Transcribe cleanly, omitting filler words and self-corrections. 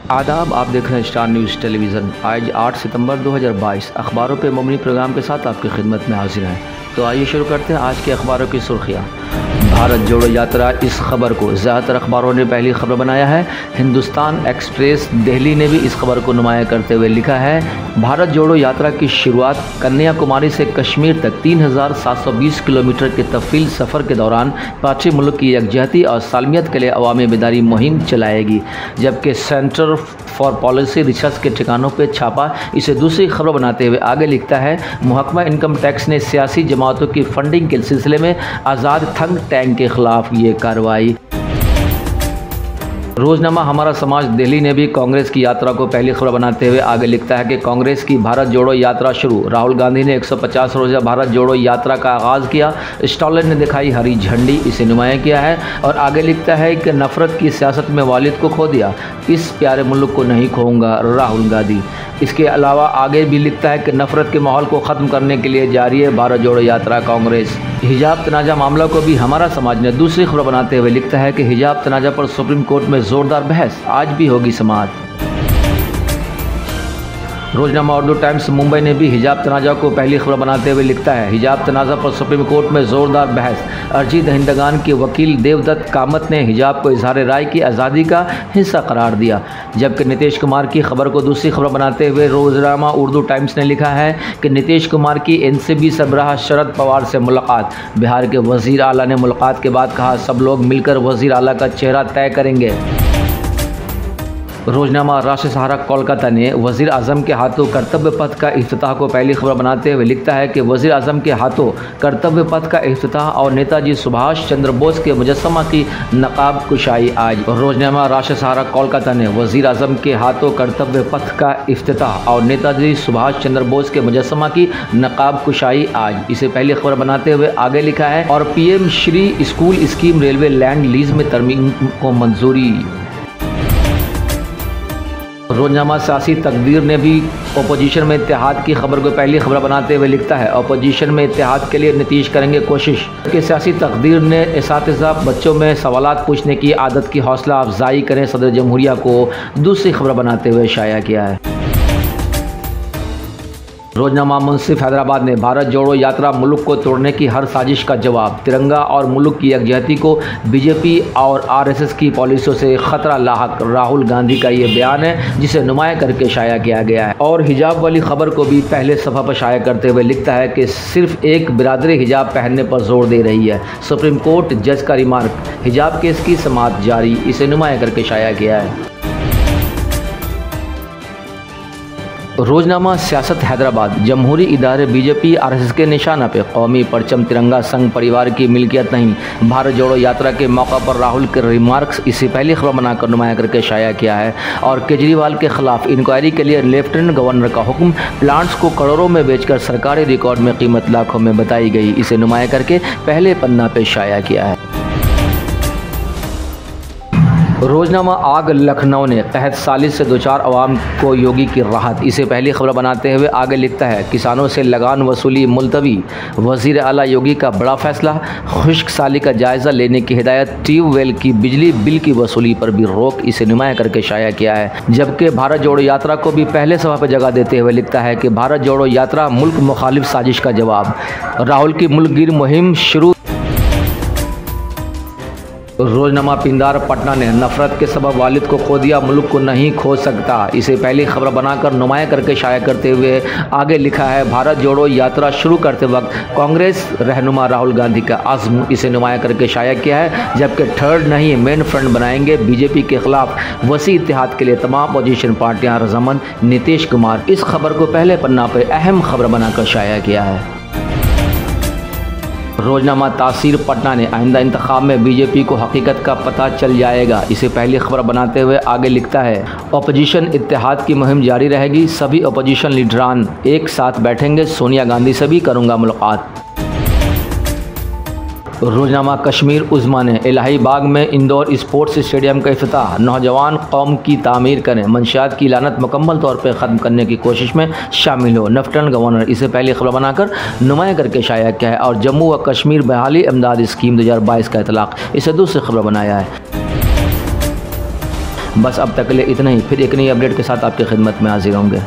आदाब, आप देख रहे हैं स्टार न्यूज़ टेलीविज़न। आज 8 सितंबर 2022 अखबारों पे मबनी प्रोग्राम के साथ आपकी खिदमत में हाजिर हैं। तो आइए शुरू करते हैं आज के अखबारों की सुर्खियाँ। भारत जोड़ो यात्रा, इस खबर को ज़्यादातर अखबारों ने पहली खबर बनाया है। हिंदुस्तान एक्सप्रेस दिल्ली ने भी इस खबर को नुमाया करते हुए लिखा है, भारत जोड़ो यात्रा की शुरुआत कन्याकुमारी से कश्मीर तक 3720 किलोमीटर के तफसील सफ़र के दौरान पाँच मुल्क की यकजहती और सालमियत के लिए अवामी बेदारी मुहिम चलाएगी। जबकि सेंटर फॉर पॉलिसी रिसर्च के ठिकानों पर छापा इसे दूसरी खबर बनाते हुए आगे लिखता है, महकमा इनकम टैक्स ने सियासी जमातों की फंडिंग के सिलसिले में आज़ाद थिंक टैंक के खिलाफ ये कार्रवाई। रोजनामा हमारा समाज दिल्ली ने भी कांग्रेस की यात्रा को पहली खबर बनाते हुए आगे लिखता है कि कांग्रेस की भारत जोड़ो यात्रा शुरू। राहुल गांधी ने 150 रोज़ा भारत जोड़ो यात्रा का आगाज़ किया। स्टॉलिन ने दिखाई हरी झंडी, इसे नुमाया किया है। और आगे लिखता है कि नफरत की सियासत में वालिद को खो दिया, इस प्यारे मुल्क को नहीं खोऊंगा राहुल गांधी। इसके अलावा आगे भी लिखता है कि नफरत के माहौल को ख़त्म करने के लिए जारी है भारत जोड़ो यात्रा कांग्रेस। हिजाब तनाज़ा मामला को भी हमारा समाज ने दूसरी खबर बनाते हुए लिखता है कि हिजाब तनाज़ा पर सुप्रीम कोर्ट में ज़ोरदार बहस, आज भी होगी समाअत। रोजनामा उर्दू टाइम्स मुंबई ने भी हिजाब तनाज़ा को पहली खबर बनाते हुए लिखता है, हिजाब तनाज़ा पर सुप्रीम कोर्ट में ज़ोरदार बहस। अर्जी दहिंदगान के वकील देवदत्त कामत ने हिजाब को इजहार राय की आज़ादी का हिस्सा करार दिया। जबकि नीतीश कुमार की खबर को दूसरी खबर बनाते हुए रोजनामा उर्दू टाइम्स ने लिखा है कि नीतीश कुमार की एनसीबी सरबराह शरद पवार से मुलाकात। बिहार के वज़ीर आला ने मुलाकात के बाद कहा, सब लोग मिलकर वज़ीर आला का चेहरा तय करेंगे। रोजनामा राष्ट्रीय सहारा कोलकाता ने वज़ीर आज़म के हाथों कर्तव्य पथ का इफ्तिताह को पहली खबर बनाते हुए लिखता है कि वज़ीर आज़म के हाथों कर्तव्य पथ का इफ्तिताह और नेताजी सुभाष चंद्र बोस के मुजस्समा की नकाब कुशाई आज। रोजनामा राष्ट्रीय सहारा कोलकाता ने वज़ीर आज़म के हाथों कर्तव्य पथ का इफ्तिताह और नेताजी सुभाष चंद्र बोस के मुजस्समा की नकाब कुशाई आज, इसे पहली खबर बनाते हुए आगे लिखा है। और PM Shri school scheme railway land lease में तरमीम को मंजूरी। रोजनामा सियासी तकदीर ने भी अपोजिशन में इत्तेहाद की खबर को पहली खबर बनाते हुए लिखता है, अपोजिशन में इत्तेहाद के लिए नीतीश करेंगे कोशिश। कि सियासी तकदीर ने इसातिज़ा बच्चों में सवालात पूछने की आदत की हौसला अफजाई करें सदर जमहूरिया को दूसरी खबर बनाते हुए शाया किया है। रोजनामा मुंसिफ हैदराबाद ने भारत जोड़ो यात्रा मुल्क को तोड़ने की हर साजिश का जवाब। तिरंगा और मुल्क की यकजहती को बीजेपी और आरएसएस की पॉलिसियों से खतरा लाहक, राहुल गांधी का ये बयान है जिसे नुमाया करके शाया किया गया है। और हिजाब वाली खबर को भी पहले सफ़ा पर शाया करते हुए लिखता है कि सिर्फ एक बिरादरी हिजाब पहनने पर जोर दे रही है। सुप्रीम कोर्ट जज का रिमार्क, हिजाब केस की समाअत जारी, इसे नुमाया करके शाया किया है। रोजनामा सियासत हैदराबाद, जमहूरी इदारे बीजेपी आरएसएस के निशाना पे, कौमी परचम तिरंगा संघ परिवार की मिल्कियत नहीं। भारत जोड़ो यात्रा के मौका पर राहुल के रिमार्क्स, इसे पहली खबर बनाकर नुमाया करके शाया किया है। और केजरीवाल के खिलाफ इंक्वायरी के लिए लेफ्टिनेंट गवर्नर का हुक्म, प्लांट्स को करोड़ों में बेचकर सरकारी रिकॉर्ड में कीमत लाखों में बताई गई, इसे नुमाया करके पहले पन्ना पे शाया किया है। रोजनामा आग लखनऊ ने तहत सालिस से 2-4 अवाम को योगी की राहत, इसे पहली खबर बनाते हुए आगे लिखता है, किसानों से लगान वसूली मुलतवी, वज़ीर आला योगी का बड़ा फैसला, खुश्क साली का जायज़ा लेने की हिदायत, ट्यूबवेल की बिजली बिल की वसूली पर भी रोक, इसे नुमाया करके शाया किया है। जबकि भारत जोड़ो यात्रा को भी पहले सफ़ा पर जगह देते हुए लिखता है कि भारत जोड़ो यात्रा मुल्क मुखालिफ साजिश का जवाब, राहुल की मुल्कगिर मुहिम शुरू। रोजनामा पिंदार पटना ने नफरत के सबब वालिद को खो दिया, मुल्क को नहीं खो सकता, इसे पहली खबर बनाकर नुमाया करके शाया करते हुए आगे लिखा है, भारत जोड़ो यात्रा शुरू करते वक्त कांग्रेस रहनुमा राहुल गांधी का अज़्म, इसे नुमाया करके शाया किया है। जबकि थर्ड नहीं मेन फ्रंट बनाएंगे बीजेपी के खिलाफ, वसी इत्तेहाद के लिए तमाम अपोजिशन पार्टियां रजामंद, नीतीश कुमार, इस खबर को पहले पन्ना पर अहम खबर बनाकर शाया किया है। रोजनामा तासीर पटना ने आइंदा इंतखाब में बीजेपी को हकीकत का पता चल जाएगा, इसे पहली खबर बनाते हुए आगे लिखता है, अपोजिशन इत्तेहाद की मुहिम जारी रहेगी, सभी अपोजिशन लीडरान एक साथ बैठेंगे, सोनिया गांधी से भी करूंगा मुलाकात। रोजनामा कश्मीर उज़्मा ने इलाही बाग में इंदौर स्पोर्ट्स स्टेडियम का इफ्तिताह, नौजवान कौम की तामीर करें, मंशियात की लानत मुकम्मल तौर पर ख़त्म करने की कोशिश में शामिल हो, लेफ्टिनेंट गवर्नर, इसे पहली खबर बनाकर नुमाया करके शाया किया है। और जम्मू व कश्मीर बहाली इमदाद स्कीम 2022 का इतलाक़, इसे दूसरी खबर बनाया है। बस अब तक के लिए इतना ही, फिर एक नई अपडेट के साथ आपकी खिदमत में हाजिर होंगे।